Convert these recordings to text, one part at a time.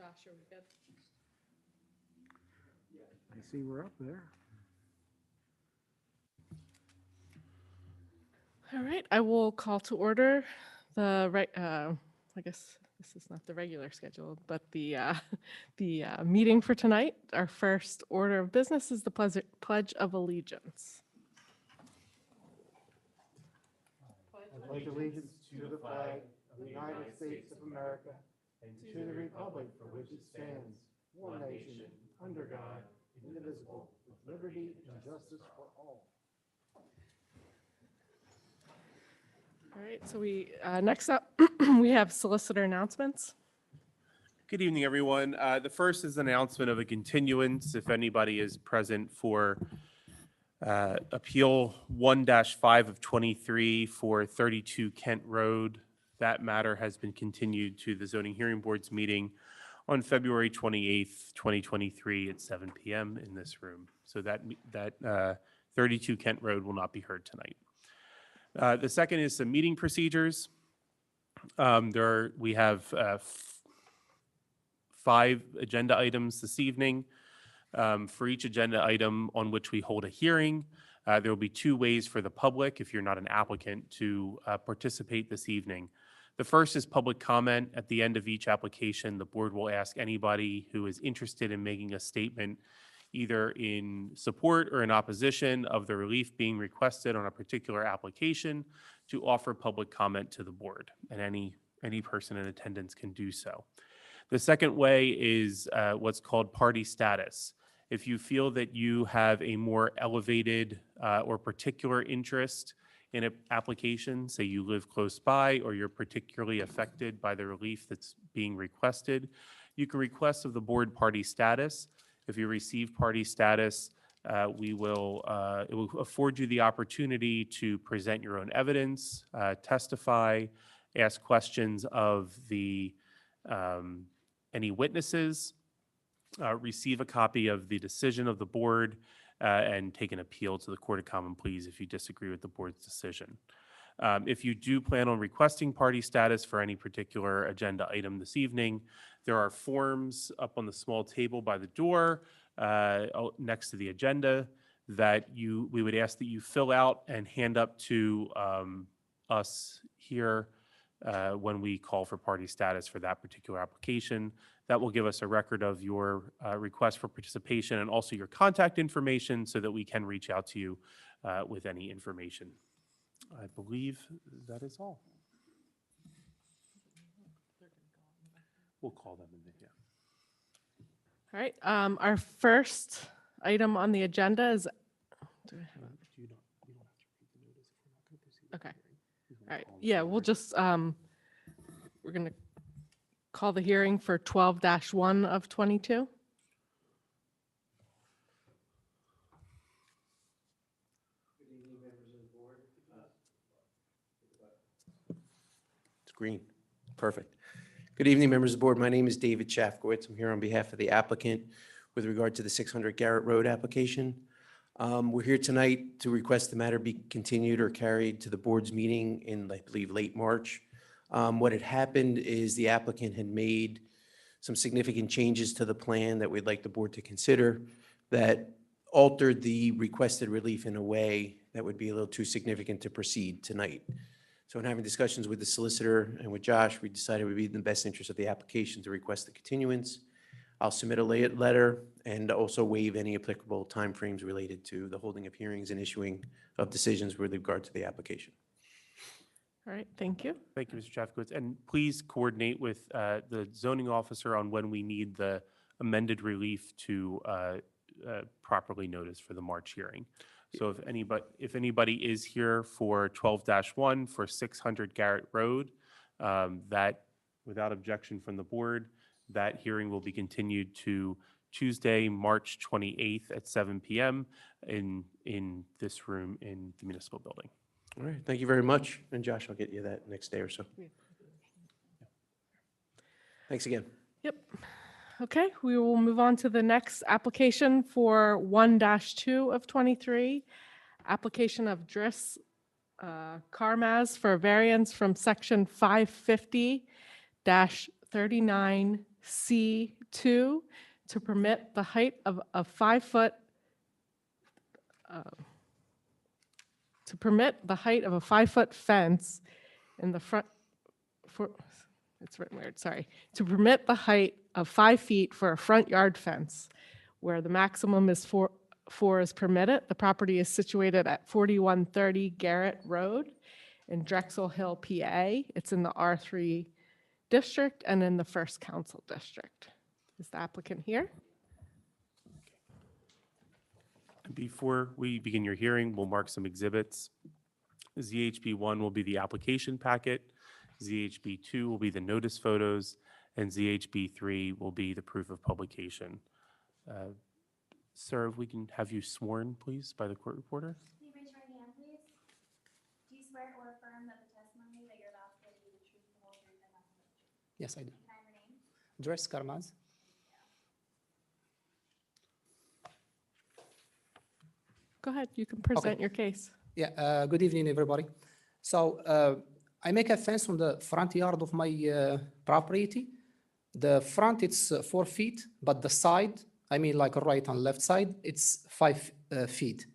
Josh, are we good? I see we're up there. All right, I will call to order I guess this is not the regular schedule, but the meeting for tonight. Our first order of business is the Pledge of Allegiance. I pledge allegiance to the flag of the United States of America and to the republic for which it stands, one nation, under God, indivisible, with liberty and justice for all. All right, so next up, we have solicitor announcements. Good evening, everyone. The first is an announcement of a continuance. If anybody is present for Appeal 1-5 of 23 for 32 Kent Road, that matter has been continued to the Zoning Hearing Board's meeting on February 28th, 2023 at 7 p.m. in this room. So that 32 Kent Road will not be heard tonight. The second is some meeting procedures. We have 5 agenda items this evening. For each agenda item on which we hold a hearing, there will be 2 ways for the public, if you're not an applicant, to participate this evening. The first is public comment. At the end of each application, the board will ask anybody who is interested in making a statement either in support or in opposition of the relief being requested on a particular application to offer public comment to the board, and any person in attendance can do so. The second way is what's called party status. If you feel that you have a more elevated or particular interest in an application, say you live close by or you're particularly affected by the relief that's being requested, you can request of the board party status. If you receive party status, it will afford you the opportunity to present your own evidence, testify, ask questions of any witnesses, receive a copy of the decision of the board, and take an appeal to the Court of Common Pleas if you disagree with the board's decision. If you do plan on requesting party status for any particular agenda item this evening, there are forms up on the small table by the door next to the agenda that we would ask that you fill out and hand up to us here when we call for party status for that particular application. That will give us a record of your request for participation and also your contact information so that we can reach out to you with any information. I believe that is all. We'll call them in there, yeah. All right, our first item on the agenda is, You don't have to read the notice if we're not going to proceed with the Okay. hearing. You can all right, call them yeah, in we'll there. just, we're going to call the hearing for 12-1 of 22. It's green. Perfect. Good evening, members of the board. My name is David Shafkowitz. I'm here on behalf of the applicant with regard to the 600 Garrett Road application. We're here tonight to request the matter be continued or carried to the board's meeting in, I believe, late March. What had happened is the applicant had made some significant changes to the plan that we'd like the board to consider that altered the requested relief in a way that would be a little too significant to proceed tonight. So in having discussions with the solicitor and with Josh, we decided it would be in the best interest of the application to request the continuance. I'll submit a letter and also waive any applicable timeframes related to the holding of hearings and issuing of decisions with regard to the application. All right, thank you. Thank you, Mr. Chafkowitz. And please coordinate with the zoning officer on when we need the amended relief to properly notice for the March hearing. So if anybody is here for 12-1 for 600 Garrett Road, that without objection from the board, that hearing will be continued to Tuesday, March 28th at 7 p.m. in this room in the municipal building. All right, thank you very much. And Josh, I'll get you that next day or so. Thanks again. Yep. Okay, we will move on to the next application for 1-2 of 23. Application of Driss Karmaz for variance from section 550-39 C2 to permit the height of a 5-foot, to permit the height of a 5-foot fence in the front, for, it's written weird, sorry, to permit the height of 5 feet for a front yard fence where the maximum is 4 is permitted. The property is situated at 4130 Garrett Road in Drexel Hill, PA. It's in the R3 district and in the First Council District. Is the applicant here? Before we begin your hearing, we'll mark some exhibits. ZHB 1 will be the application packet, ZHB 2 will be the notice photos, and ZHB 3 will be the proof of publication. Sir, if we can have you sworn, please, by the court reporter. Can you raise your right hand, please? Do you swear or affirm that the testimony that you're about to give will be the truth, the whole truth, and nothing but the truth? Yes, I do. Can I have your name? Dres Karmaz. Go ahead, you can present your case. Yeah, good evening, everybody. So I make a fence on the front yard of my property. The front, it's 4 feet, but the side, I mean like right and left side, it's 5 feet.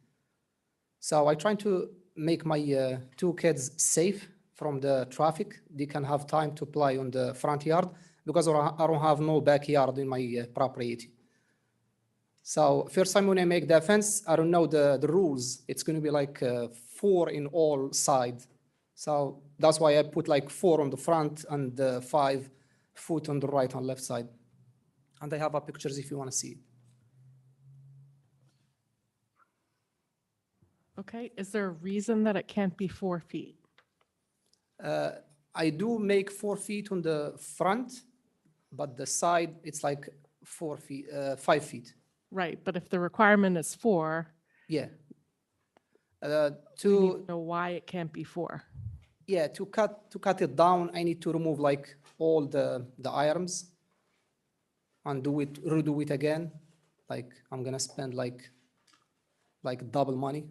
So I try to make my 2 kids safe from the traffic. They can have time to play on the front yard because I don't have no backyard in my property. So first time when I make the fence, I don't know the rules. It's going to be like 4 in all sides. So that's why I put like 4 on the front and 5 foot on the right and left side. And I have pictures if you want to see it. Okay, is there a reason that it can't be 4 feet? I do make 4 feet on the front, but the side, it's like 4 feet, 5 feet. Right, but if the requirement is 4, Yeah. we need to know why it can't be 4. Yeah, to cut it down, I need to remove like all the items and redo it again. Like I'm gonna spend like double money.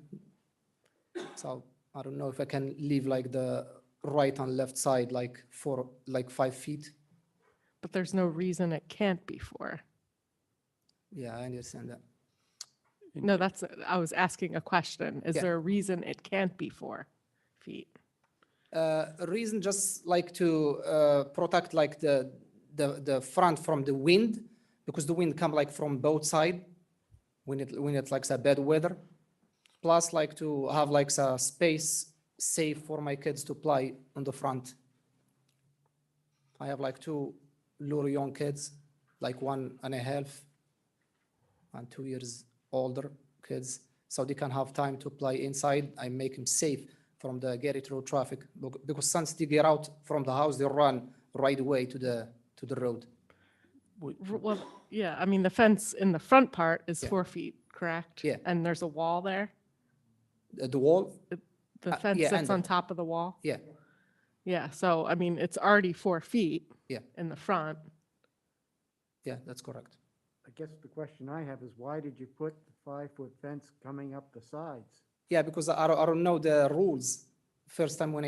So I don't know if I can leave like the right and left side like 5 feet. But there's no reason it can't be 4. Yeah, I understand that. No, I was asking a question. Is Yeah. there a reason it can't be 4 feet? A reason just like to protect like the front from the wind, because the wind come like from both side when it's like a bad weather. Plus like to have like a space safe for my kids to play on the front. I have like 2 little young kids, like 1.5 and 2 years older kids, so they can have time to play inside. I make them safe from the Garrett Road traffic because once they get out from the house, they run right away to the road. Well, yeah, I mean, the fence in the front part is Yeah. 4 feet, correct? Yeah. And there's a wall there? The wall, The fence yeah, that's and on top of the wall? yeah, Yeah, so, I mean, it's already 4 feet yeah, in the front. yeah, that's correct. I guess the question I have is why did you put the 5-foot fence coming up the sides? Yeah, because I don't know the rules. First time when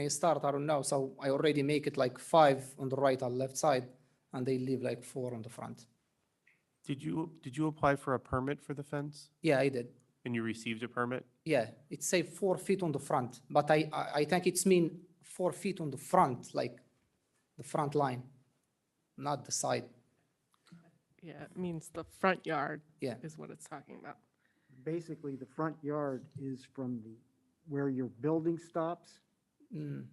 I start, I don't know. So I already make it like 5 on the right and left side, and they leave like 4 on the front. Did you apply for a permit for the fence Yeah, I did. and you received a permit? Yeah, it say 4 feet on the front, but I think it's mean 4 feet on the front, like the front line, not the side. Yeah, it means the front yard Yeah. is what it's talking about. Basically, the front yard is from where your building stops Mm,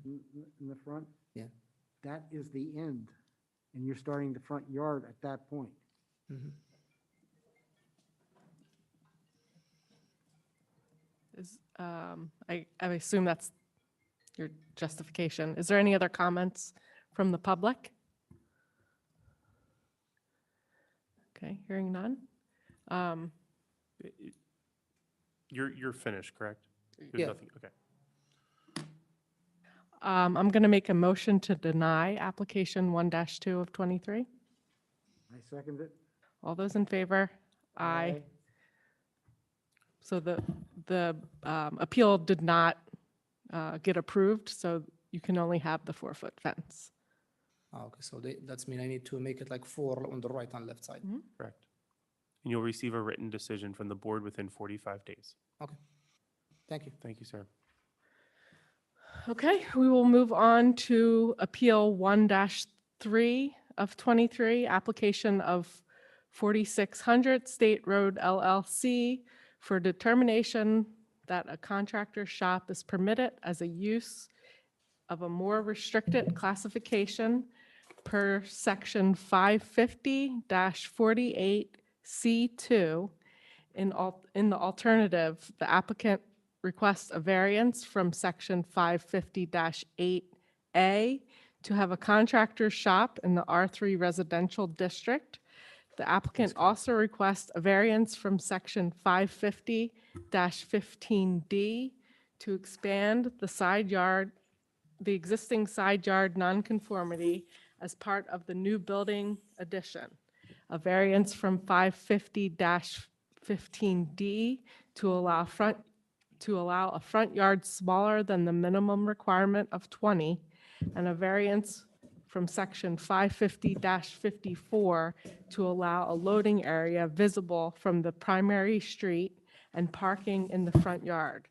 in the front. Yeah. That is the end, and you're starting the front yard at that point. mhm. I assume that's your justification. Is there any other comments from the public? Okay, hearing none. You're finished, correct? There's Yeah. nothing, okay. I'm going to make a motion to deny application 1-2 of 23. I second it. All those in favor? Aye. So the appeal did not get approved, so you can only have the 4-foot fence. Okay, so that's mean I need to make it like 4 on the right and left side. Correct. And you'll receive a written decision from the board within 45 days. Thank you. Thank you, sir. Okay, we will move on to Appeal 1-3 of 23, application of 4600 State Road LLC for determination that a contractor shop is permitted as a use of a more restricted classification per section 550-48C2. In the alternative, the applicant requests a variance from section 550-8A to have a contractor shop in the R3 residential district. The applicant also requests a variance from section 550-15D to expand the existing side yard nonconformity as part of the new building addition. A variance from 550-15D to allow a front yard smaller than the minimum requirement of 20, and a variance from section 550-54 to allow a loading area visible from the primary street and parking in the front yard.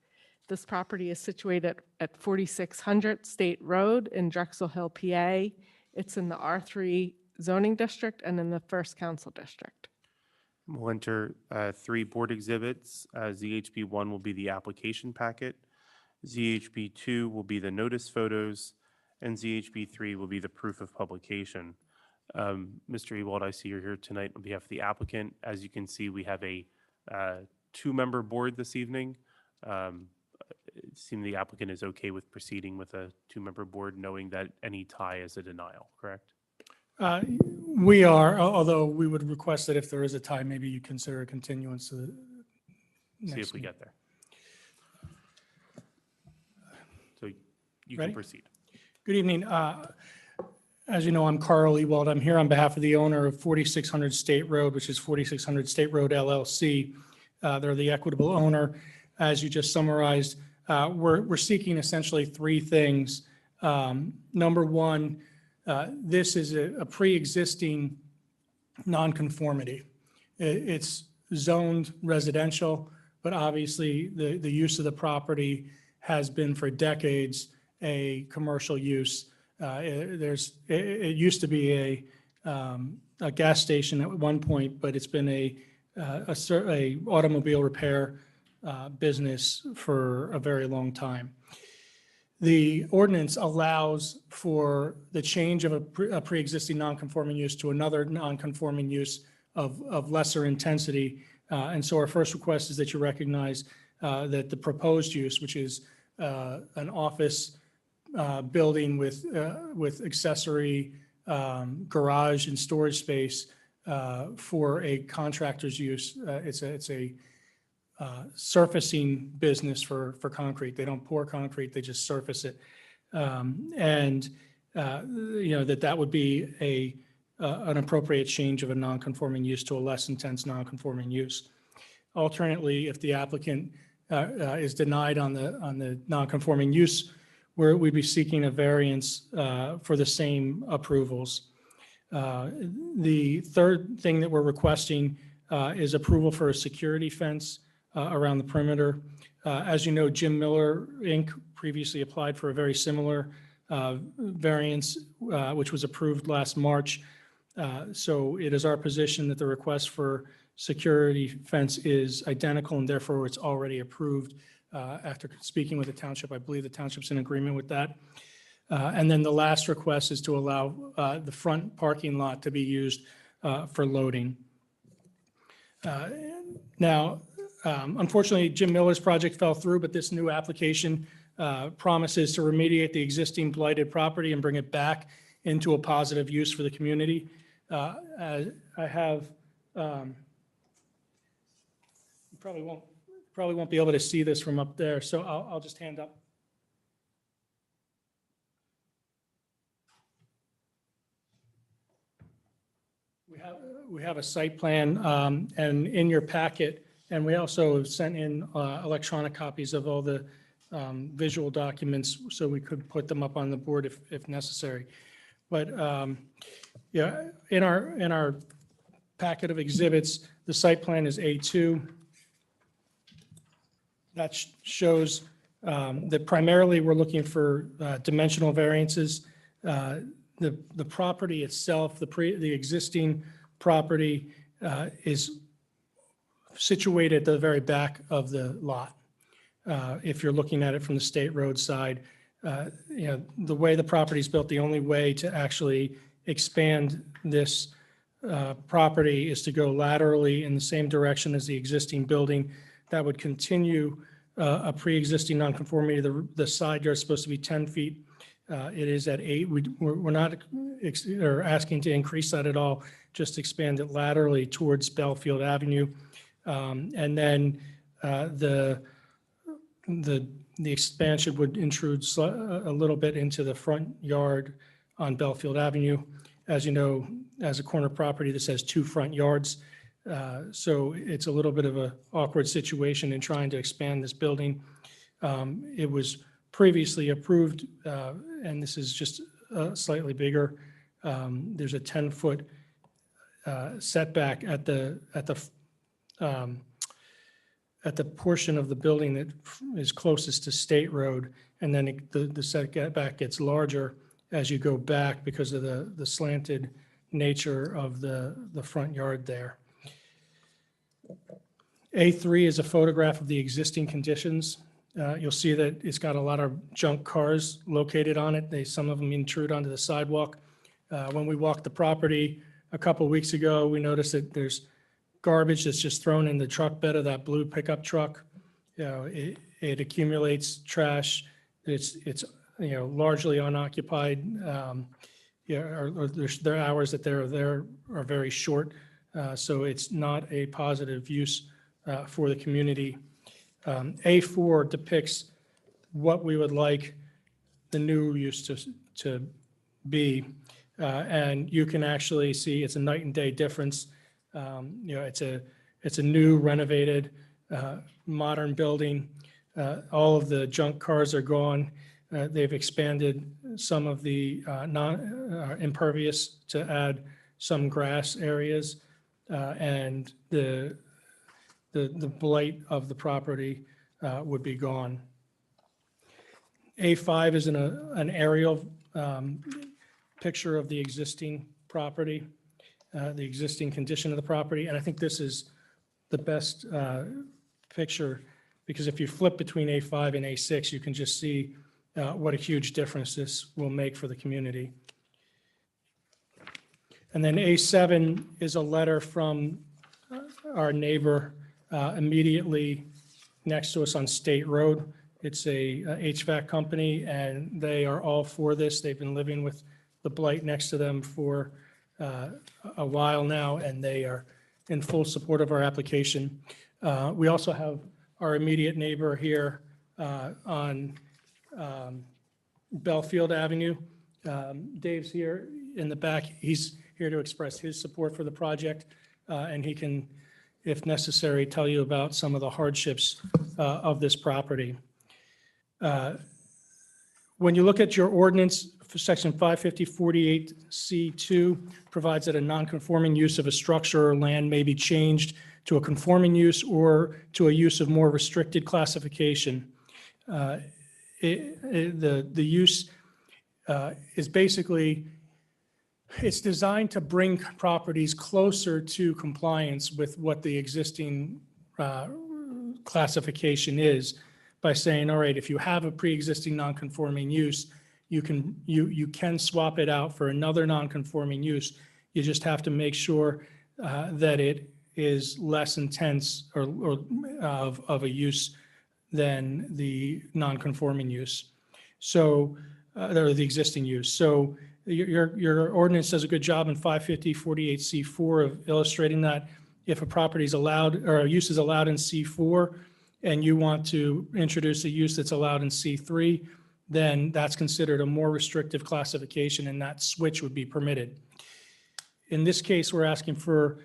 This property is situated at 4600 State Road in Drexel Hill, PA. It's in the R3 zoning district and in the First Council District. We'll enter 3 board exhibits. ZHB1 will be the application packet. ZHB2 will be the notice photos, and ZHB3 will be the proof of publication. Mr. Ewald, I see you're here tonight on behalf of the applicant. As you can see, we have a 2-member board this evening. It seems the applicant is okay with proceeding with a 2-member board, knowing that any tie is a denial, correct? We are, although we would request that if there is a tie, maybe you consider a continuance to the See next if we meeting. get there. So you Ready? can proceed. Good evening. As you know, I'm Carl Ewald. I'm here on behalf of the owner of 4600 State Road, which is 4600 State Road LLC. They're the equitable owner. As you just summarized, we're seeking essentially 3 things. Number one, this is a pre-existing nonconformity. It's zoned residential, but obviously the use of the property has been for decades a commercial use. It used to be a gas station at one point, but it's been a automobile repair business for a very long time. The ordinance allows for the change of a pre-existing non-conforming use to another non-conforming use of lesser intensity. And so our first request is that you recognize that the proposed use, which is an office building with accessory garage and storage space for a contractor's use. It's a surfacing business for concrete. They don't pour concrete, they just surface it. And that would be an appropriate change of a non-conforming use to a less intense non-conforming use. Alternately, if the applicant is denied on the non-conforming use, we'd be seeking a variance for the same approvals. The third thing that we're requesting is approval for a security fence around the perimeter. As you know, Jim Miller, Inc. previously applied for a very similar variance, which was approved last March. So it is our position that the request for security fence is identical, and therefore it's already approved. After speaking with the township, I believe the township's in agreement with that. And then the last request is to allow the front parking lot to be used for loading. Now, unfortunately, Jim Miller's project fell through, but this new application promises to remediate the existing blighted property and bring it back into a positive use for the community. I have, you probably won't be able to see this from up there, so I'll just hand up. We have a site plan, and in your packet, and we also sent in electronic copies of all the visual documents, so we could put them up on the board if necessary. But yeah, in our packet of exhibits, the site plan is A2. That shows that primarily we're looking for dimensional variances. The property itself, the existing property is situated at the very back of the lot. If you're looking at it from the state road side, the way the property is built, the only way to actually expand this property is to go laterally in the same direction as the existing building. That would continue a pre-existing nonconformity. The side yard is supposed to be 10 feet. It is at 8. We're not asking to increase that at all, just expand it laterally towards Belfield Avenue. And then the expansion would intrude a little bit into the front yard on Belfield Avenue. As you know, as a corner property, this has 2 front yards. So it's a little bit of an awkward situation in trying to expand this building. It was previously approved, and this is just slightly bigger. There's a 10-foot setback at the portion of the building that is closest to State Road, and then the setback gets larger as you go back because of the slanted nature of the front yard there. A3 is a photograph of the existing conditions. You'll see that it's got a lot of junk cars located on it. Some of them intrude onto the sidewalk. When we walked the property a couple weeks ago, we noticed that there's garbage that's just thrown in the truck bed of that blue pickup truck. It accumulates trash. It's largely unoccupied. Or their hours that they're there are very short. So it's not a positive use for the community. A4 depicts what we would like the new use to be. And you can actually see it's a night and day difference. It's a new renovated modern building. All of the junk cars are gone. They've expanded some of the impervious to add some grass areas. And the blight of the property would be gone. A5 is an aerial picture of the existing property, the existing condition of the property. And I think this is the best picture because if you flip between A5 and A6, you can just see what a huge difference this will make for the community. And then A7 is a letter from our neighbor immediately next to us on State Road. It's a HVAC company, and they are all for this. They've been living with the blight next to them for a while now, and they are in full support of our application. We also have our immediate neighbor here on Belfield Avenue. Dave's here in the back. He's here to express his support for the project, and he can, if necessary, tell you about some of the hardships of this property. When you look at your ordinance, for section 550-48C2 provides that a non-conforming use of a structure or land may be changed to a conforming use or to a use of more restricted classification. The use is basically, it's designed to bring properties closer to compliance with what the existing classification is by saying, all right, if you have a pre-existing non-conforming use, you can swap it out for another non-conforming use. You just have to make sure that it is less intense or of a use than the non-conforming use. So, or the existing use. So your ordinance does a good job in 550-48C4 of illustrating that if a property is allowed or a use is allowed in C4 and you want to introduce a use that's allowed in C3, then that's considered a more restrictive classification and that switch would be permitted. In this case, we're asking for,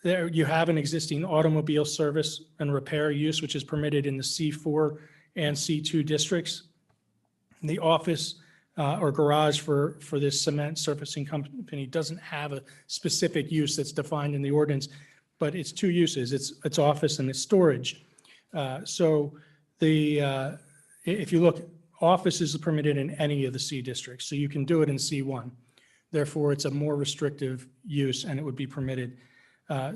you have an existing automobile service and repair use, which is permitted in the C4 and C2 districts. The office or garage for this cement surfacing company doesn't have a specific use that's defined in the ordinance, but it's two uses. It's office and it's storage. So if you look, office is permitted in any of the C districts, so you can do it in C1. Therefore, it's a more restrictive use and it would be permitted.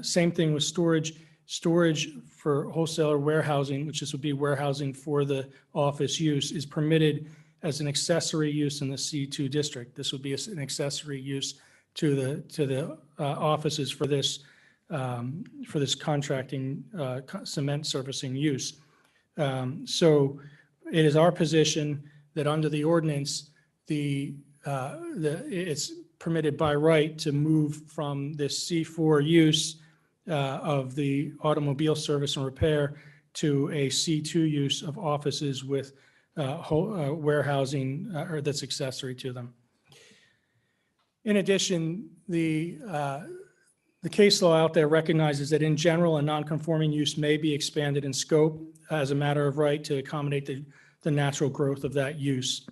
Same thing with storage. Storage for wholesaler warehousing, which this would be warehousing for the office use, is permitted as an accessory use in the C2 district. This would be an accessory use to the offices for this contracting cement surfacing use. So it is our position that under the ordinance, it's permitted by right to move from this C4 use of the automobile service and repair to a C2 use of offices with warehousing or that's accessory to them. In addition, the case law out there recognizes that in general, a non-conforming use may be expanded in scope as a matter of right to accommodate the natural growth of that use.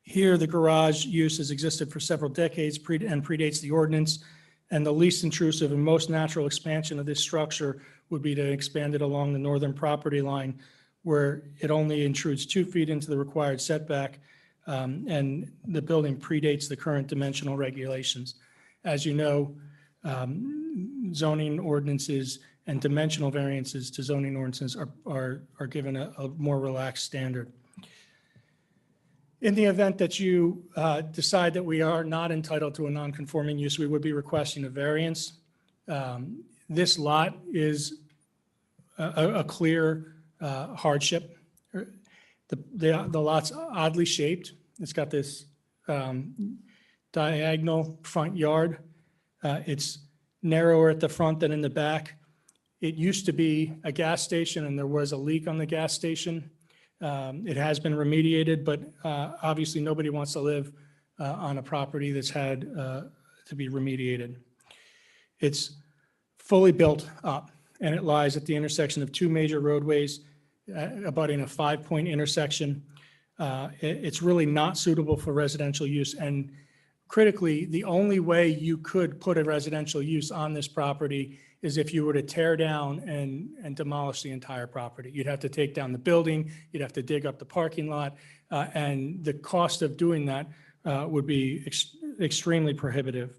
Here, the garage use has existed for several decades and predates the ordinance, and the least intrusive and most natural expansion of this structure would be to expand it along the northern property line where it only intrudes 2 feet into the required setback, and the building predates the current dimensional regulations. As you know, zoning ordinances and dimensional variances to zoning ordinances are given a more relaxed standard. In the event that you decide that we are not entitled to a non-conforming use, we would be requesting a variance. This lot is a clear hardship. The lot's oddly shaped. It's got this diagonal front yard. It's narrower at the front than in the back. It used to be a gas station and there was a leak on the gas station. It has been remediated, but obviously nobody wants to live on a property that's had to be remediated. It's fully built up and it lies at the intersection of 2 major roadways abutting a 5-point intersection. It's really not suitable for residential use, and critically, the only way you could put a residential use on this property is if you were to tear down and demolish the entire property. You'd have to take down the building, you'd have to dig up the parking lot, and the cost of doing that would be extremely prohibitive.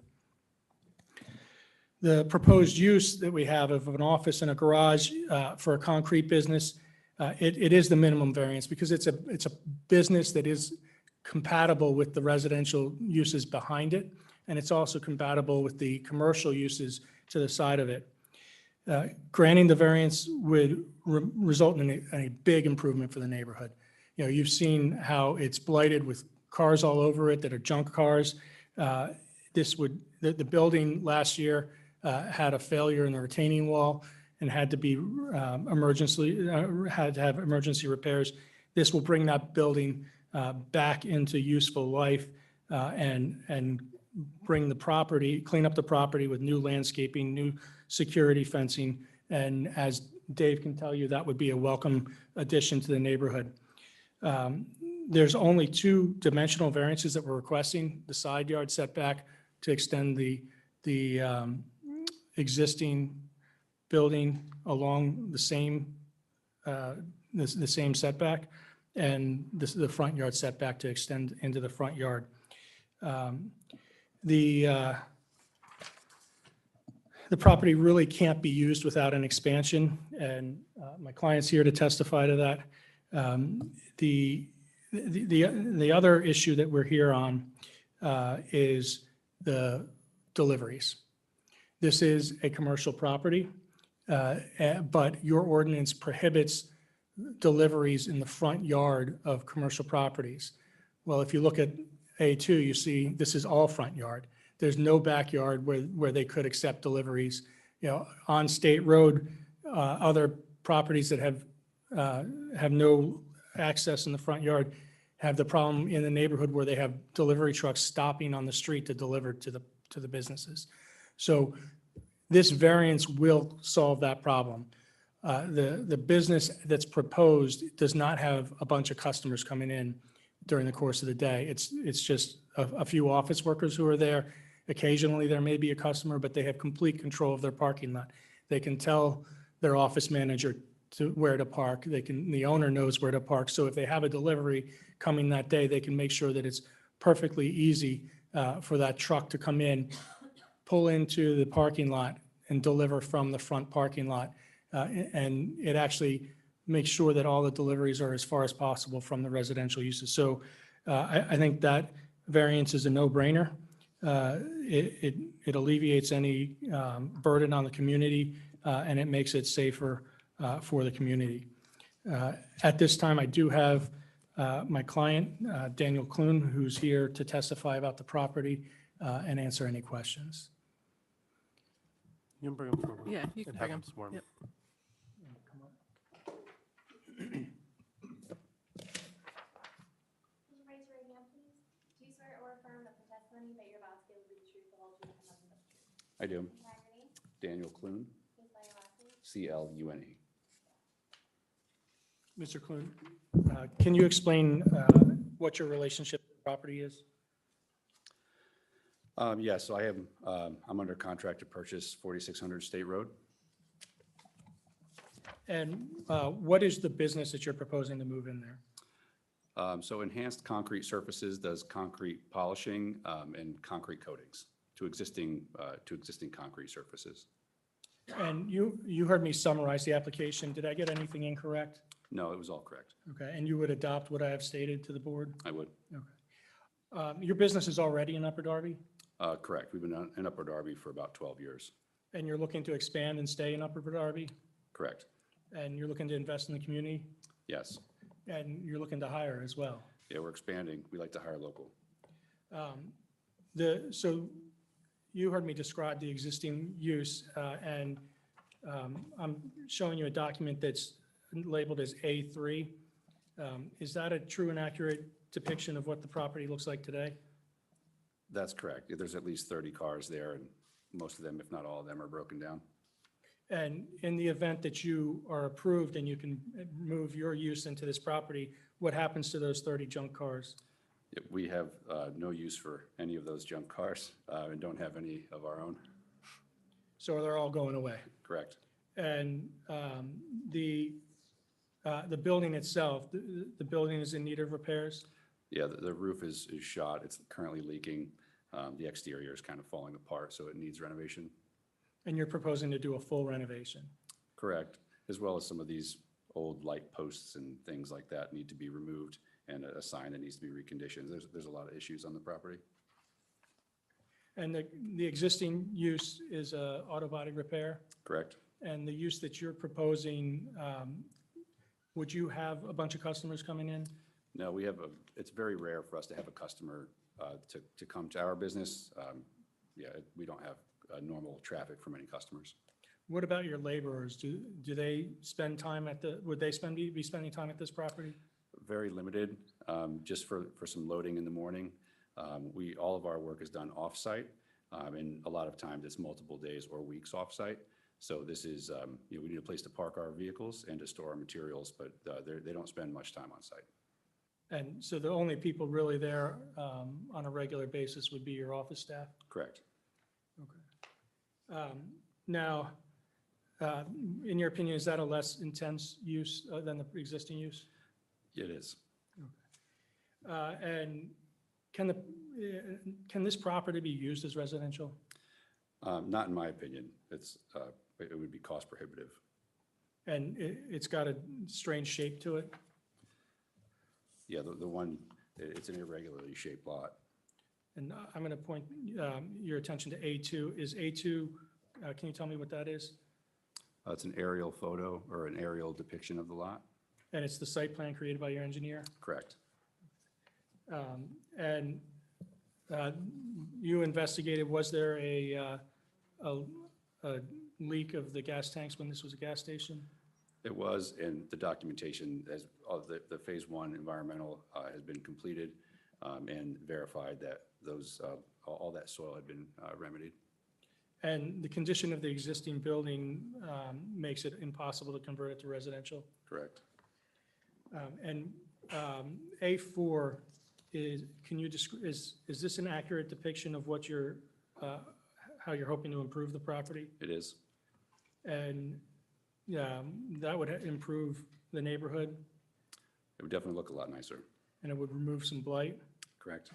The proposed use that we have of an office and a garage for a concrete business, it is the minimum variance because it's a business that is compatible with the residential uses behind it, and it's also compatible with the commercial uses to the side of it. Granting the variance would result in a big improvement for the neighborhood. You know, you've seen how it's blighted with cars all over it that are junk cars. The building last year had a failure in the retaining wall and had to be had to have emergency repairs. This will bring that building back into useful life and bring the property, clean up the property with new landscaping, new security fencing. And as Dave can tell you, that would be a welcome addition to the neighborhood. There's only 2 dimensional variances that we're requesting: the side yard setback to extend the existing building along the same setback, and the front yard setback to extend into the front yard. The property really can't be used without an expansion, and my client's here to testify to that. The other issue that we're here on is the deliveries. This is a commercial property, but your ordinance prohibits deliveries in the front yard of commercial properties. Well, if you look at A2, you see this is all front yard. There's no backyard where they could accept deliveries. You know, on State Road, other properties that have no access in the front yard have the problem in the neighborhood where they have delivery trucks stopping on the street to deliver to the businesses. So this variance will solve that problem. The business that's proposed does not have a bunch of customers coming in. during the course of the day. It's just a few office workers who are there. Occasionally, there may be a customer, but they have complete control of their parking lot. They can tell their office manager to where to park. The owner knows where to park. So if they have a delivery coming that day, they can make sure that it's perfectly easy for that truck to come in, pull into the parking lot and deliver from the front parking lot. And it actually makes sure that all the deliveries are as far as possible from the residential uses. So I think that variance is a no-brainer. It alleviates any burden on the community, and it makes it safer for the community. At this time, I do have my client, Daniel Clune, who's here to testify about the property and answer any questions. You can bring them forward. Yeah, you can and bring have them. sworn. Yep. Would you raise your right hand, please? Do you swear or affirm that the testimony that you're about to give will be the truth, the whole truth, and nothing but the truth? I do. Can I have your name? Daniel Clune, Please spell your last name. C-L-U-N-E. Mr. Clune, can you explain what your relationship to the property is? Yeah, so I'm under contract to purchase 4600 State Road. And what is the business that you're proposing to move in there? So Enhanced Concrete Surfaces does concrete polishing and concrete coatings to existing concrete surfaces. And you heard me summarize the application. Did I get anything incorrect? No, it was all correct. Okay, and you would adopt what I have stated to the board? I would. Your business is already in Upper Darby, Correct. We've been in Upper Darby for about 12 years. and you're looking to expand and stay in Upper Darby? Correct. And you're looking to invest in the community, Yes. and you're looking to hire as well? Yeah, we're expanding. We like to hire local. So you heard me describe the existing use, and I'm showing you a document that's labeled as A3. Is that a true and accurate depiction of what the property looks like today? That's correct. There's at least 30 cars there, and most of them, if not all of them, are broken down. And in the event that you are approved and you can move your use into this property, what happens to those 30 junk cars? Yeah, we have no use for any of those junk cars and don't have any of our own. So they're all going away? Correct. And the building itself, the building is in need of repairs? Yeah, the roof is shot. It's currently leaking. The exterior is kind of falling apart, so it needs renovation. And you're proposing to do a full renovation? Correct. As well as some of these old light posts and things like that need to be removed, and a sign that needs to be reconditioned. There's a lot of issues on the property. And the existing use is auto body repair? Correct. And the use that you're proposing, would you have a bunch of customers coming in? No, it's very rare for us to have a customer to come to our business. Yeah, we don't have normal traffic from any customers. What about your laborers? Do they spend time would they be spending time at this property? Very limited, just for some loading in the morning. All of our work is done off-site, and a lot of times it's multiple days or weeks off-site. So this is, we need a place to park our vehicles and to store our materials, but they don't spend much time on site. And so the only people really there on a regular basis would be your office staff? Correct. Okay. Now, in your opinion, is that a less intense use than the existing use? It is. And can this property be used as residential? Not in my opinion. It would be cost prohibitive. And it's got a strange shape to it? Yeah, it's an irregularly shaped lot. And I'm going to point your attention to A2. Is A2, can you tell me what that is? It's an aerial photo or an aerial depiction of the lot. And it's the site plan created by your engineer? Correct. And you investigated, was there a leak of the gas tanks when this was a gas station? It was, and the documentation the phase one environmental has been completed and verified that all that soil had been remedied. And the condition of the existing building makes it impossible to convert it to residential? Correct. And A4 is, can you, is this an accurate depiction of what you're, how you're hoping to improve the property? It is, And that would improve the neighborhood, it would definitely look a lot nicer, and it would remove some blight? correct?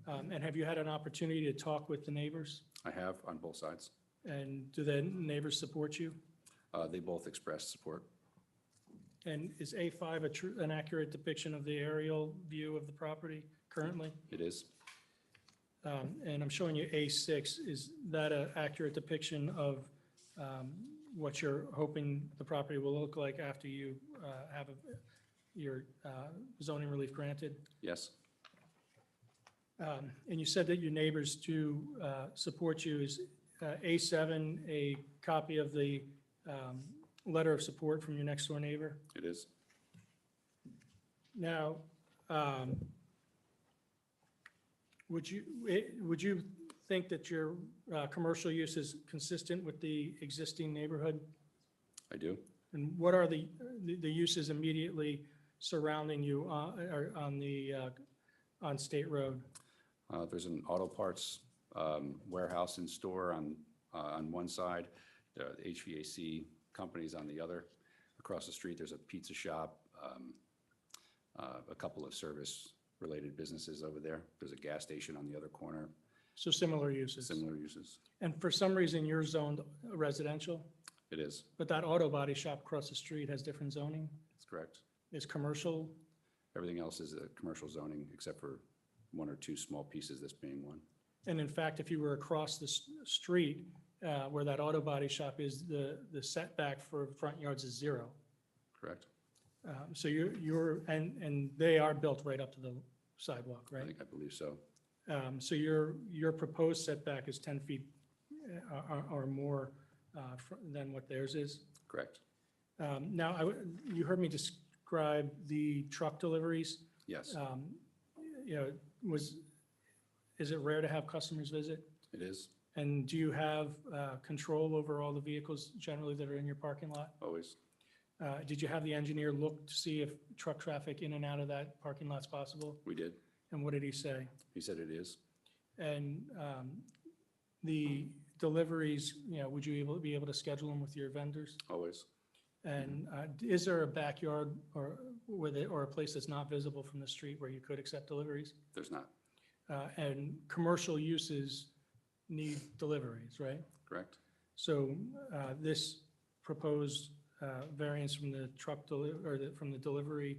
And have you had an opportunity to talk with the neighbors? I have on both sides. And do the neighbors support you? They both expressed support. And is A5 an accurate depiction of the aerial view of the property currently? It is, And I'm showing you A6. Is that an accurate depiction of what you're hoping the property will look like after you have your zoning relief granted? yes, And you said that your neighbors do support you. Is A7 a copy of the letter of support from your next door neighbor? it is. Now, would you think that your commercial use is consistent with the existing neighborhood? I do. And what are the uses immediately surrounding you on State Road? There's an auto parts warehouse and store on one side, the HVAC companies on the other. Across the street, there's a pizza shop, a couple of service-related businesses over there. There's a gas station on the other corner, So similar uses. similar uses. And for some reason, you're zoned residential, It is, but that auto body shop across the street has different zoning? that's correct. Is commercial? Everything else is a commercial zoning except for one or two small pieces, this being one. And in fact, if you were across the street where that auto body shop is, the setback for front yards is 0. Correct? So and they are built right up to the sidewalk, right? I believe so. So your proposed setback is 10 feet or more than what theirs is? Correct. Now, you heard me describe the truck deliveries. Yes, You know, is it rare to have customers visit? it is, And do you have control over all the vehicles generally that are in your parking lot? always. Did you have the engineer look to see if truck traffic in and out of that parking lot's possible? We did. And what did he say? He said it is. And the deliveries, would you be able to schedule them with your vendors? Always. And is there a backyard or a place that's not visible from the street where you could accept deliveries? There's not. And commercial uses need deliveries, right? Correct? So this proposed variance from the from the delivery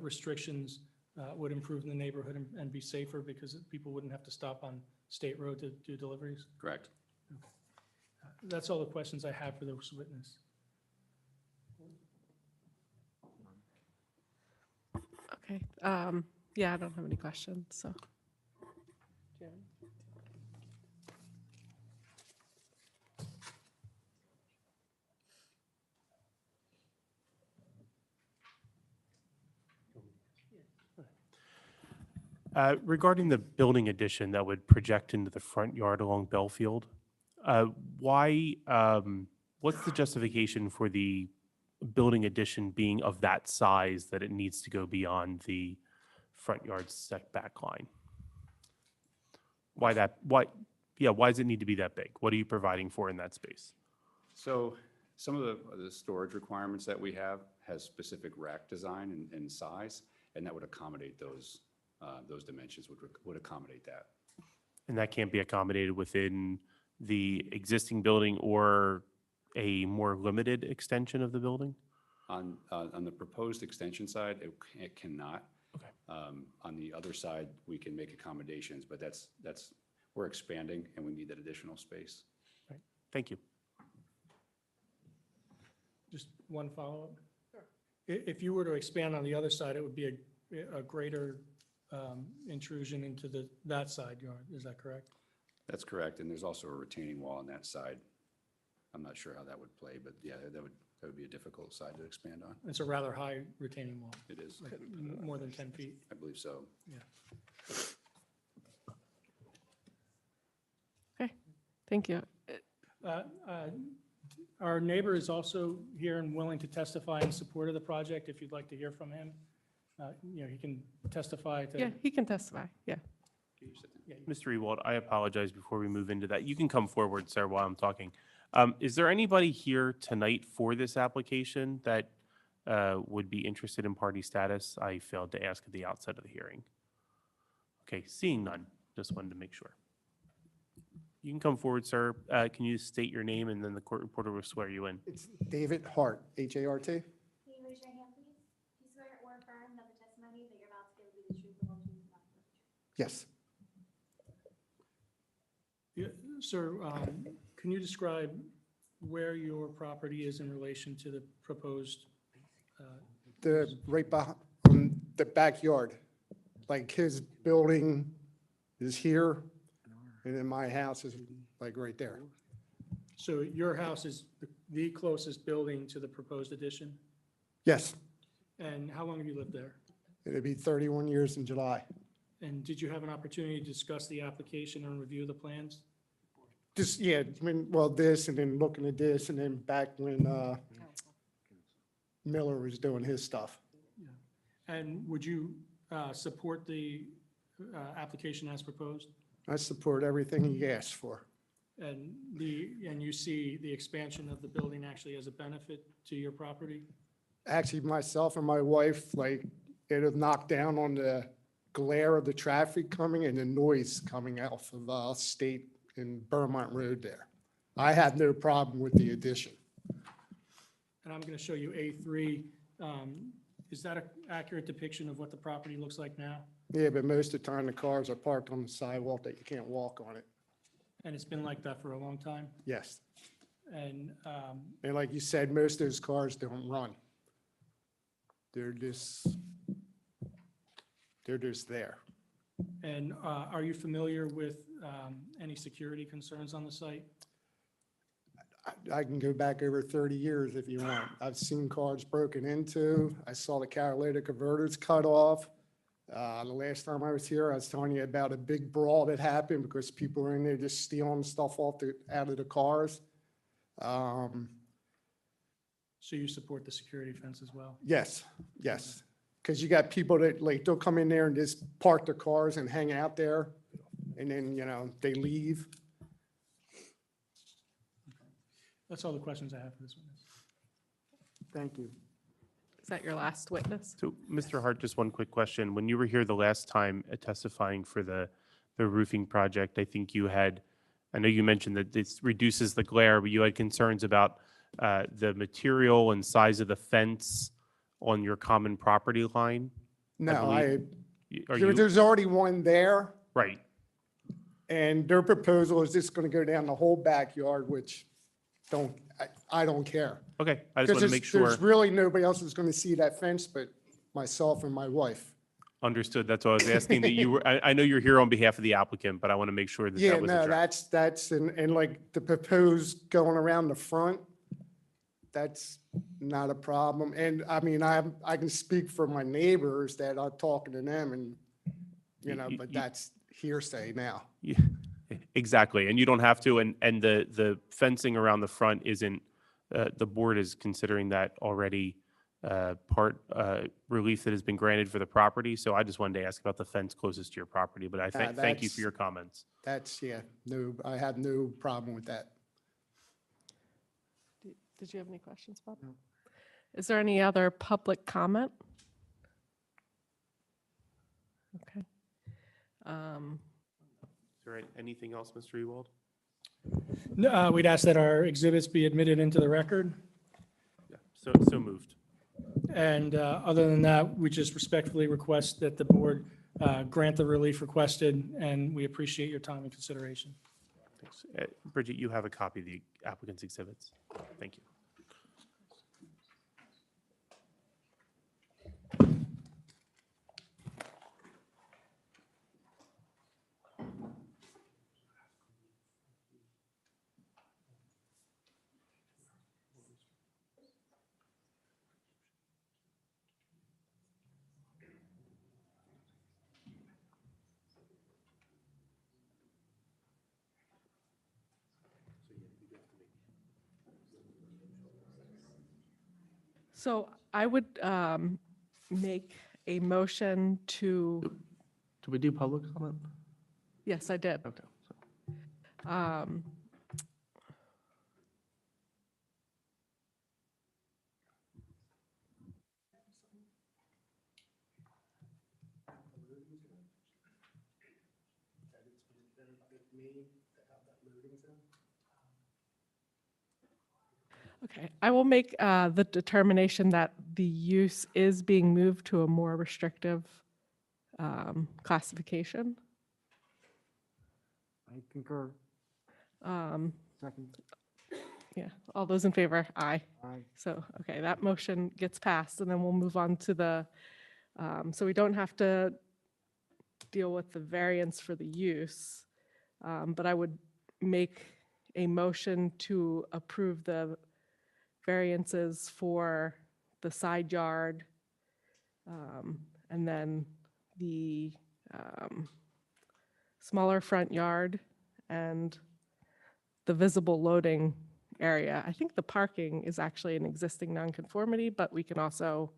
restrictions would improve the neighborhood and be safer because people wouldn't have to stop on State Road to do deliveries? Correct. That's all the questions I have for this witness. Okay, yeah, I don't have any questions, so. Do you have any? Regarding the building addition that would project into the front yard along Belfield, why, what's the justification for the building addition being of that size that it needs to go beyond the front yard setback line? Why why does it need to be that big? What are you providing for in that space? So some of the storage requirements that we have has specific rack design and size, and that would accommodate those dimensions, would accommodate that. And that can't be accommodated within the existing building or a more limited extension of the building? On the proposed extension side, it cannot. Okay. On the other side, we can make accommodations, but we're expanding and we need that additional space. Thank you. Just one follow-up? Sure. If you were to expand on the other side, it would be a greater intrusion into that side yard, is that correct? That's correct, and there's also a retaining wall on that side. I'm not sure how that would play, but yeah, that would be a difficult side to expand on. It's a rather high retaining wall, It is, like more than 10 feet. I believe so. Okay, thank you. Our neighbor is also here and willing to testify in support of the project, if you'd like to hear from him. He can testify to. Yeah, he can testify, yeah. Mr. Ewald, I apologize before we move into that. You can come forward, sir, while I'm talking. Is there anybody here tonight for this application that would be interested in party status? I failed to ask at the outset of the hearing. Okay, seeing none, just wanted to make sure. You can come forward, sir. Can you state your name and then the court reporter will swear you in? It's David Hart, H-A-R-T. Can you raise your hand, please? Do you swear or affirm that the testimony that you're about to give will be the truth, the whole truth, and nothing but the truth? Yes. Yeah, sir, can you describe where your property is in relation to the proposed? The, right behind, the backyard. Like his building is here, and then my house is like right there. So your house is the closest building to the proposed addition? Yes, And how long have you lived there? it'll be 31 years in July. And did you have an opportunity to discuss the application and review the plans? Just, yeah, well, this, and then looking at this, and then back when Miller was doing his stuff. And would you support the application as proposed? I support everything he asked for. And you see the expansion of the building actually as a benefit to your property? Actually, myself and my wife, like, it have knocked down on the glare of the traffic coming and the noise coming out of State and Beaumont Road there. I have no problem with the addition. And I'm going to show you A3. Is that an accurate depiction of what the property looks like now? Yeah, but most of the time the cars are parked on the sidewalk that you can't walk on it. And it's been like that for a long time? Yes. And And like you said, most of those cars don't run. They're just there. And are you familiar with any security concerns on the site? I can go back over 30 years if you want. I've seen cars broken into. I saw the catalytic converters cut off. The last time I was here, I was telling you about a big brawl that happened because people were in there just stealing stuff out of the cars. So you support the security fence as well? Yes, yes. Because you got people that, like, they'll come in there and just park their cars and hang out there, and then, they leave. That's all the questions I have for this witness. Thank you. Is that your last witness? So, Mr. Hart, just one quick question. When you were here the last time testifying for the roofing project, I think you had, I know you mentioned that this reduces the glare, but you had concerns about the material and size of the fence on your common property line? No, Are you, there's already one there, right? and their proposal is just going to go down the whole backyard, which I don't care. Okay, I just Because want to make sure. there's really nobody else who's going to see that fence but myself and my wife. Understood. That's why I was asking that you were, I know you're here on behalf of the applicant, but I want to make sure that Yeah, that was no, addressed. and like the proposed going around the front, that's not a problem. And I mean, I can speak for my neighbors that I'm talking to them and, but that's hearsay now. Yeah, exactly. And you don't have to, and the fencing around the front isn't, the board is considering that already relief that has been granted for the property. So I just wanted to ask about the fence closest to your property, but I thank you that's- for your comments. That's, no, I have no problem with that. Did you have any questions, Bob? Is there any other public comment? Okay. Is there anything else, Mr. Ewald? No, we'd ask that our exhibits be admitted into the record. Yeah, so moved. And other than that, we just respectfully request that the board grant the relief requested, and we appreciate your time and consideration. Thanks. Bridget, you have a copy of the applicant's exhibits. Thank you. So I would make a motion to, Do we do public comment? yes, I did. Okay. Um, Okay, I will make the determination that the use is being moved to a more restrictive classification. I concur. Um, Second. Yeah, all those in favor? Aye. Aye. So, okay, that motion gets passed, and then we'll move on to the, so we don't have to deal with the variance for the use, but I would make a motion to approve the variances for the side yard, and then the smaller front yard and the visible loading area. I think the parking is actually an existing nonconformity, but we can also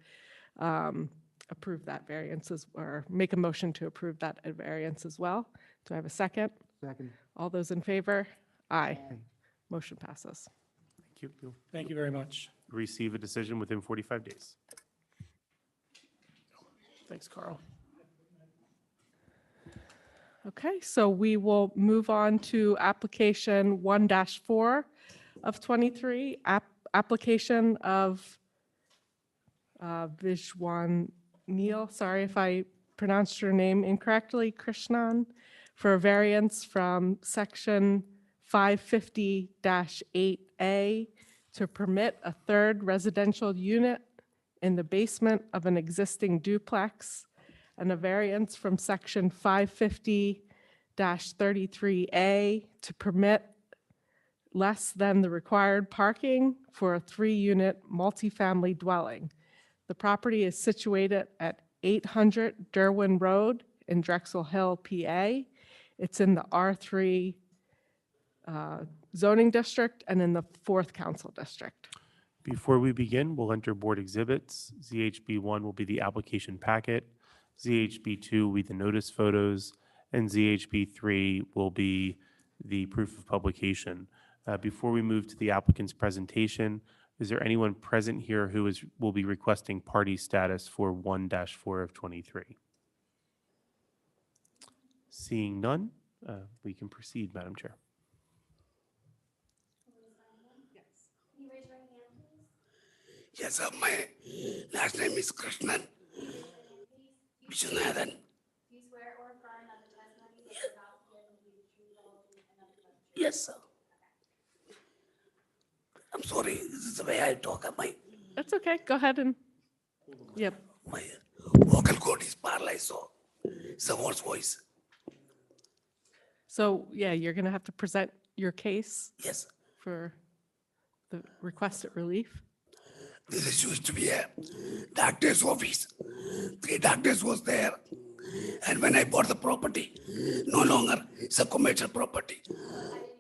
approve that variance or make a motion to approve that variance as well. Do I have a second? Second. All those in favor? Aye. Motion passes. Thank you. You'll Thank you very much. receive a decision within 45 days. Thanks, Carl. Okay, so we will move on to application 1-4 of 23, application of Vishwan Neil, sorry if I pronounced your name incorrectly, Krishnan, for a variance from section 550-8A to permit a third residential unit in the basement of an existing duplex, and a variance from section 550-33A to permit less than the required parking for a 3-unit multifamily dwelling. The property is situated at 800 Derwin Road in Drexel Hill, PA. It's in the R3 zoning district and in the 4th council district. Before we begin, we'll enter board exhibits. ZHB1 will be the application packet. ZHB2 will be the notice photos, and ZHB3 will be the proof of publication. Before we move to the applicant's presentation, is there anyone present here who will be requesting party status for 1-4 of 23? Seeing none, we can proceed, Madam Chair. Can you raise your right hand, please? Yes, sir. My last name is Krishnan Vishwanathan. Do you swear or affirm that the testimony that you're about to give will be the truth, the whole truth, and nothing but the truth? Yes, sir. I'm sorry, this is the way I talk. That's okay, go ahead and, yep. My vocal cord is paralyzed, so it's a hoarse voice. So, yeah, you're going to have to present your case Yes, for the requested relief. this is used to be a doctor's office. 3 doctors was there. And when I bought the property, no longer it's a commercial property. I didn't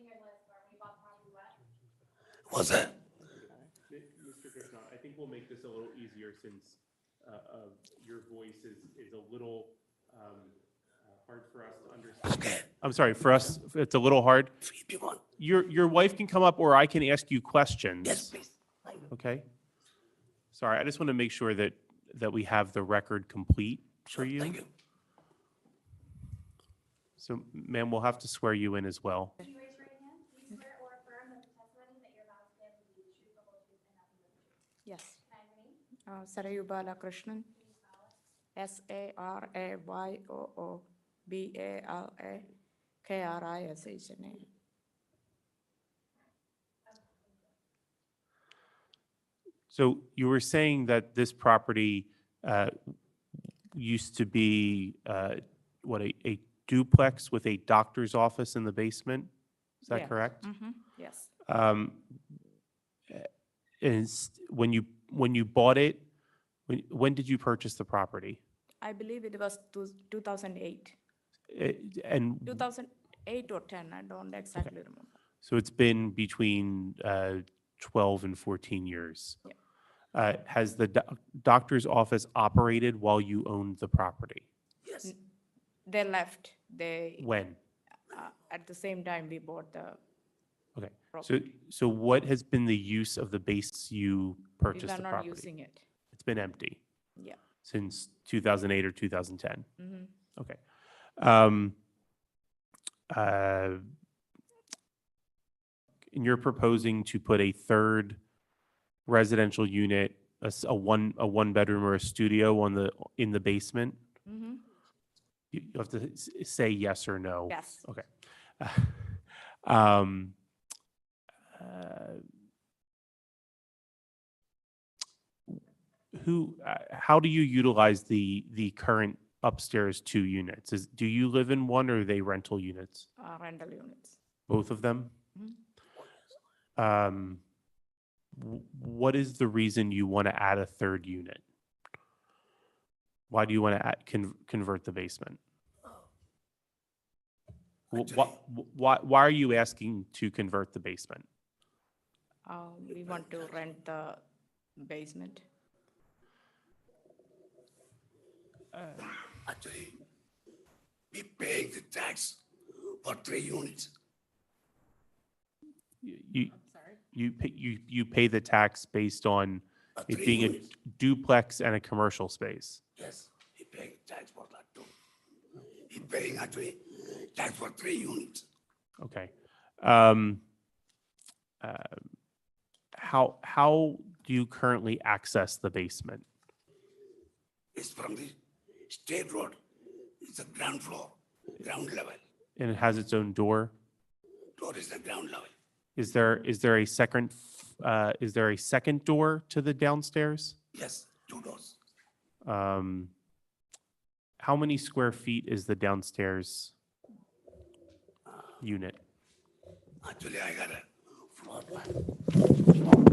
hear the last part. When you bought the property, what? Was a, Mr. Krishna, I think we'll make this a little easier since your voice is a little hard for us to understand. okay, I'm sorry, for us, it's a little hard. if you want. Your wife can come up or I can ask you questions. Yes, please. Okay? Sorry, I just want to make sure that we have the record complete for you. Thank you. So, ma'am, we'll have to swear you in as well. Can you raise your right hand? Do you swear or affirm that the testimony that you're about to give will be the truth, the whole truth, and nothing but the truth? Yes. Can I have your name? Sarayu Balakrishnan, SARAYOOBALAKRISHNA. So you were saying that this property used to be, a duplex with a doctor's office in the basement? Is that Yeah. correct? Yes. When you bought it, when did you purchase the property? I believe it was 2008. And 2008 or 10, I don't exactly remember. so it's been between 12 and 14 years. Yeah. Has the doctor's office operated while you owned the property? Yes. They left, they, When? at the same time we bought the Okay. So, property. so what has been the use of the base you We purchased were the not property? using it. It's been empty Yeah. since 2008 or 2010? Mhm. Okay. Um, uh, And you're proposing to put a third residential unit, a one bedroom or a studio in the basement? Mhm. You have to say yes or no. Yes. Okay. Um, uh, how do you utilize the current upstairs 2 units? Do you live in one or are they rental units? Rental units. Both of them? Mhm. What is the reason you want to add a third unit? Why do you want to convert the basement? Why are you asking to convert the basement? We want to rent the basement. Actually, we paying the tax for 3 units. You pay the tax based on it 3 being a units. duplex and a commercial space. Yes, he paying tax for that too. He paying actually tax for 3 units. Okay. Um, uh, how do you currently access the basement? It's from the state road. It's the ground floor, ground level. And it has its own door? Door is the ground level. Is there a second door to the downstairs? Yes, 2 doors. How many square feet is the downstairs unit? Actually, I got a floor plan.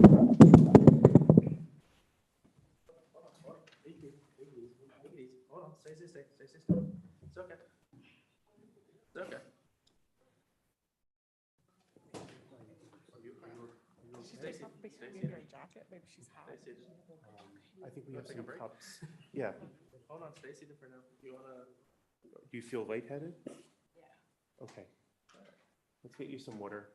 I think we have some cups. Yeah. Hold on, Stacy, for now. Do you feel lightheaded? Yeah. Okay. Let's get you some water.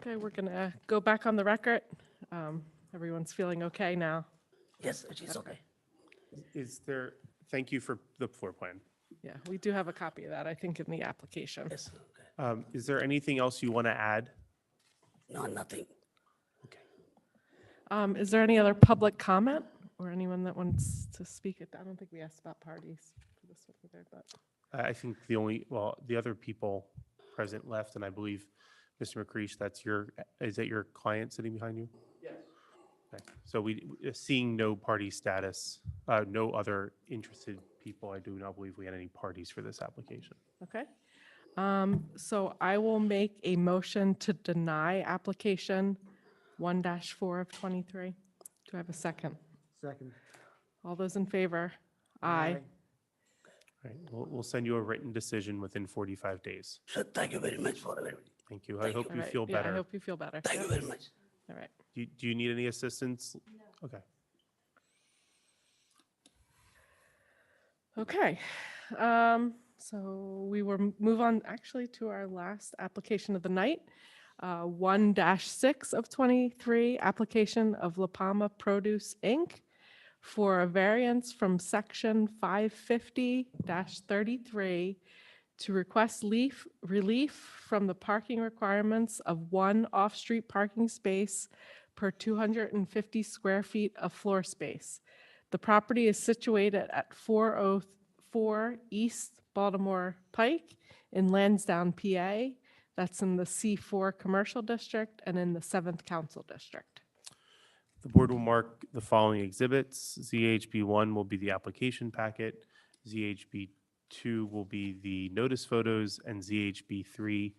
Okay, we're gonna go back on the record. Everyone's feeling okay now. Yes, it is okay. Is there, thank you for the floor plan. Yeah, we do have a copy of that, I think, in the application. Yes, okay. Is there anything else you want to add? No, nothing. Is there any other public comment or anyone that wants to speak? I don't think we asked about parties for this one either, but. I think the only, well, the other people present left, and I believe, Mr. McCreesh, is that your client sitting behind you? Yes. Okay. So seeing no party status, no other interested people, I do not believe we had any parties for this application. Okay. So I will make a motion to deny application 1-4 of 23. Do I have a second? Second. All those in favor? Aye. All right, we'll send you a written decision within 45 days. So thank you very much for everything. Thank you. I hope All you right. feel Yeah, I better. hope you feel better. Thank you Yep. very much. All right. Do you need any assistance? No. Okay. Okay. So we will move on actually to our last application of the night. 1-6 of 23, application of La Palma Produce, Inc. for a variance from section 550-33 to request relief from the parking requirements of one off-street parking space per 250 square feet of floor space. The property is situated at 404 East Baltimore Pike in Lansdowne, PA. That's in the C4 Commercial District and in the 7th Council District. The board will mark the following exhibits. ZHB1 will be the application packet. ZHB2 will be the notice photos, and ZHB3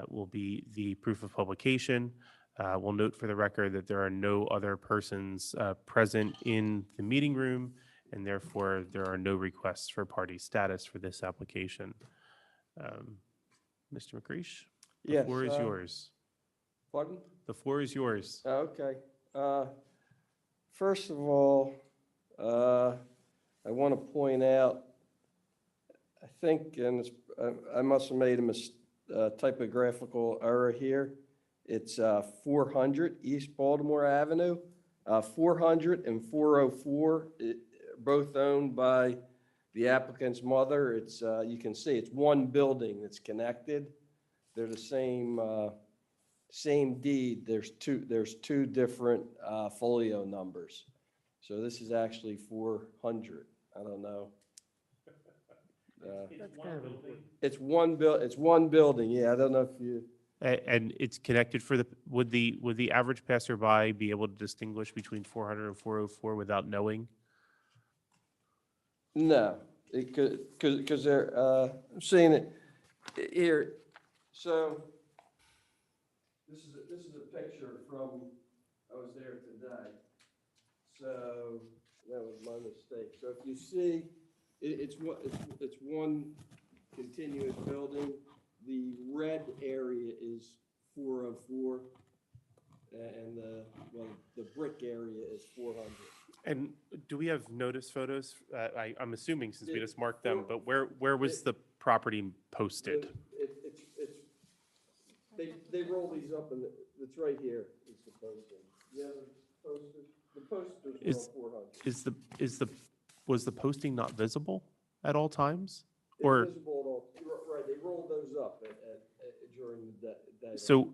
will be the proof of publication. We'll note for the record that there are no other persons present in the meeting room, and therefore there are no requests for party status for this application. Mr. McCreesh, the Yes, floor is yours. Pardon? The floor is yours. Okay. First of all, I want to point out, I think, and I must have made a typographical error here. It's 400 East Baltimore Avenue. 400 and 404, both owned by the applicant's mother. It's, you can see, it's one building that's connected. They're the same deed. There's two different folio numbers. So this is actually 400. I don't know. It's one building. Yeah, I don't know if you. And it's connected for would the average passerby be able to distinguish between 400 and 404 without knowing? No, because they're, I'm seeing it here. So this is a picture from, I was there today. So that was my mistake. So if you see, it's one continuous building. The red area is 404, and the brick area is 400. And do we have notice photos? I'm assuming since we just marked them, but where was the property posted? They roll these up, and it's right here. It's the posting. Yeah, the posters. The posters were 400. Was the posting not visible at all times? It's Or visible at all. Right, they rolled those up during the day. so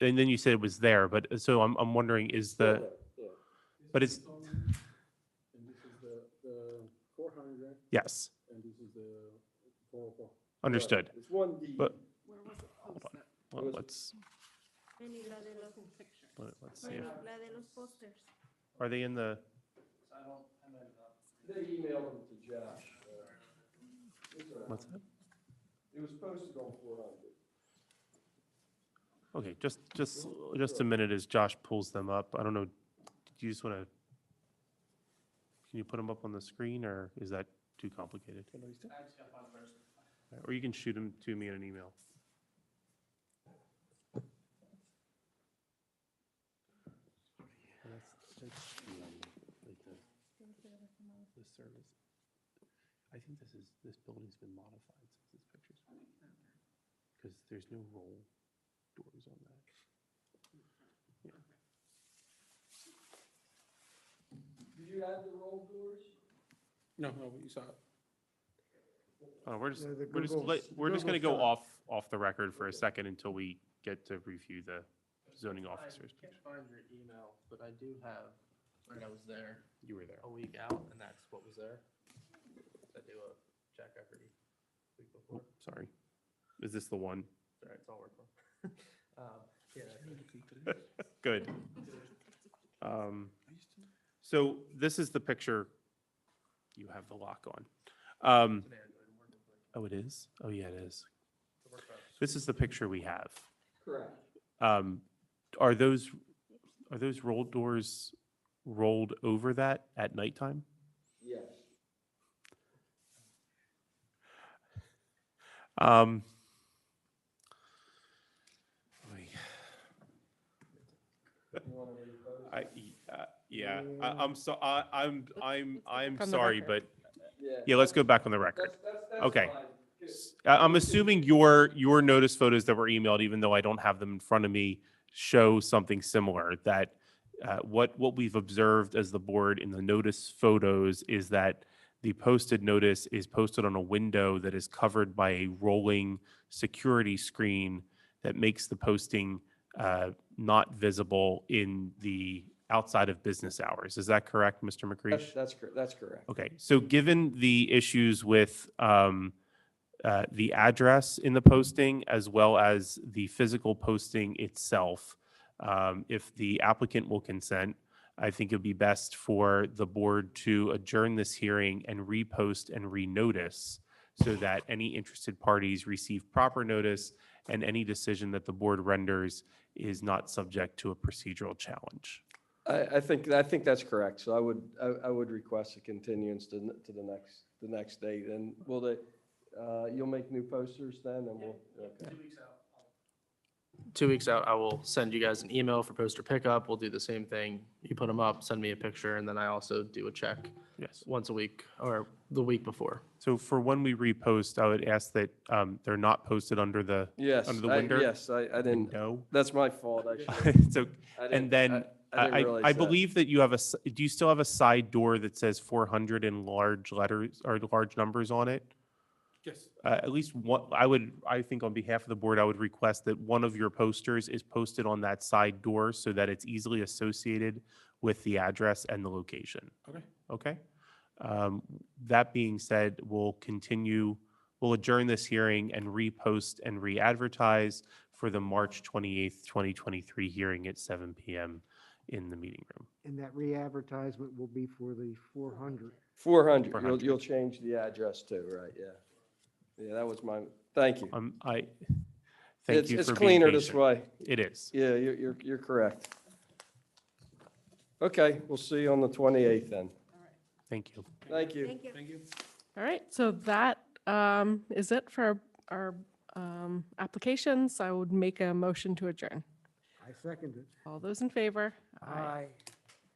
and then you said it was there, but so I'm wondering Yeah. but it's, And this is the 400, right? yes, And this is the 404. understood. It's one deed. But Where was it hold on. posted? Well, let's see. if- Are they in the? They emailed them to Josh. What's that? It was posted on 400. Okay, just a minute as Josh pulls them up. I don't know, do you just want to, can you put them up on the screen, or is that too complicated? Or you can shoot them to me in an email. The service. I think this building's been modified since this picture's been, because there's no roll. doors on that. Do you have the roll doors? No, you saw it. We're just, The we're just, Google- we're just gonna Google go shot. off the record for a second until we get to review the zoning officers. I can't find your email, but I do have, when I was there You were there. a week out, and that's what was there. I do a check every week before. Oh, sorry. Is this the one? Sorry, it's all working. Yeah. Good. So this is the picture. You have the lock on. Oh, it is? Oh, yeah, it is. This is the picture we have. Correct. Are those rolled doors rolled over that at nighttime? Yes. Oy. You want to repose? Yeah, I'm so, I'm From the sorry, record. but yeah, let's go back on the record. That's Okay. fine. Good. I'm assuming your notice photos that were emailed, even though I don't have them in front of me, show something similar, that what we've observed as the board in the notice photos is that the posted notice is posted on a window that is covered by a rolling security screen that makes the posting not visible in the outside of business hours. Is that correct, Mr. McCreesh? That's correct. Okay, so given the issues with the address in the posting as well as the physical posting itself, if the applicant will consent, I think it'd be best for the board to adjourn this hearing and repost and renotice so that any interested parties receive proper notice and any decision that the board renders is not subject to a procedural challenge. I think that's correct. So I would request a continuance to the next date. And will they, you'll make new posters then and we'll, okay. 2 weeks out, I will send you guys an email for poster pickup. We'll do the same thing. You put them up, send me a picture, and then I also do a check Yes. once a week or the week before. So for when we repost, I would ask that they're not posted under the Yes, under the window. yes, I didn't, window. that's my fault. I should. So, I and didn't- then I didn't realize I that. believe that you have do you still have a side door that says 400 in large letters or large numbers on it? Yes. At least one, I think on behalf of the board, I would request that one of your posters is posted on that side door so that it's easily associated with the address and the location. Okay. Okay? That being said, we'll adjourn this hearing and repost and re-advertise for the March 28th, 2023 hearing at 7 p.m. in the meeting room. And that re-advertisement will be for the 400. 400, 400. you'll change the address too, right? Yeah. Yeah, that was my, thank you. Thank you It's for being cleaner this patient. way. It is. Yeah, you're correct. Okay, we'll see you on the 28th then. Thank you. Thank you. Thank you. All right, so that is it for our applications. I would make a motion to adjourn. I second it. All those in favor? Aye.